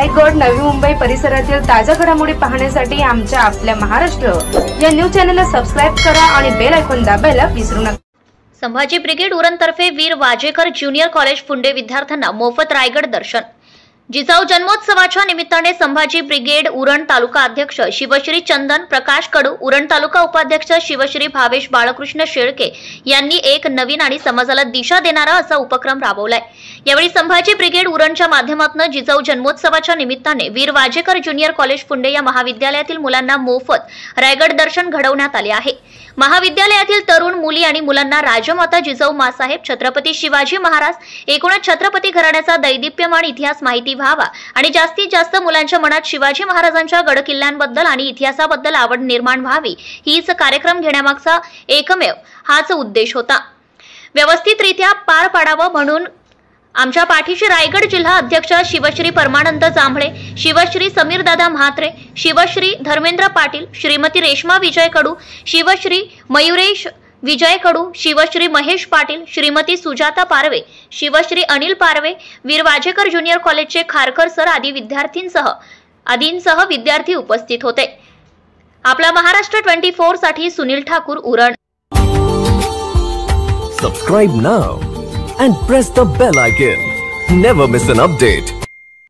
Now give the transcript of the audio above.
रायगड, नवी मुंबई परिसरातील ताज्या घडामोडी पाहण्यासाठी आमच्या आपल्या महाराष्ट्र या न्यूज चॅनलला सबस्क्राइब करा आणि बेल आयकॉन दाबायला विसरू नका। संभाजी ब्रिगेड उरणतर्फे वीर वाजेकर ज्युनियर कॉलेज फुंडे विद्यार्थ्यांना मोफत रायगड दर्शन। जिजाऊ जन्मोत्सवाच्या निमित्ताने संभाजी ब्रिगेड उरण तालुका अध्यक्ष शिवश्री चंदन प्रकाश कडू, उरण तालुका उपाध्यक्ष शिवश्री भावेश बाळकृष्ण शेळके यांनी एक नवीन आणि समाजाला दिशा देणारा असा उपक्रम राबवलाय। यावेळी संभाजी ब्रिगेड उरणच्या माध्यमातून जिजाऊ जन्मोत्सवाच्या निमित्ताने वीर वाजेकर ज्युनियर कॉलेज फुंडे या महाविद्यालयातील मुलांना मोफत रायगड दर्शन घडवण्यात आले आहे। महाविद्यालयातील तरुण मुली आणि मुलांना राजमाता जिजाऊ मासाहेब, छत्रपती शिवाजी महाराज, एकूणच छत्रपती घराण्याचा दैदिप्यमान इतिहास माहिती व्हावा आणि जास्तीत जास्त मुलांच्या मनात शिवाजी महाराजांच्या गडकिल्ल्यांबद्दल आणि इतिहासाबद्दल आवड निर्माण व्हावी, हीच कार्यक्रम घेण्यामागचा एकमेव हाच उद्देश होता। व्यवस्थितरित्या पार पाडावं म्हणून आमच्या पाठीशी रायगड जिल्हा अध्यक्ष शिवश्री परमानंद जांभळे, शिवश्री समीरदादा म्हात्रे, शिवश्री धर्मेंद्र पाटील, श्रीमती रेश्मा विजय कडू, शिवश्री मयुरेश विजय कडू, शिवश्री महेश पाटील, श्रीमती सुजाता पारवे, शिवश्री अनिल पारवे, वीर वाजेकर ज्युनियर कॉलेजचे खारकर सर आदी विद्यार्थी उपस्थित होते। आपला महाराष्ट्र 24 साठी Sunil Thakur, Uran. Subscribe now and press the bell icon. Never miss an update.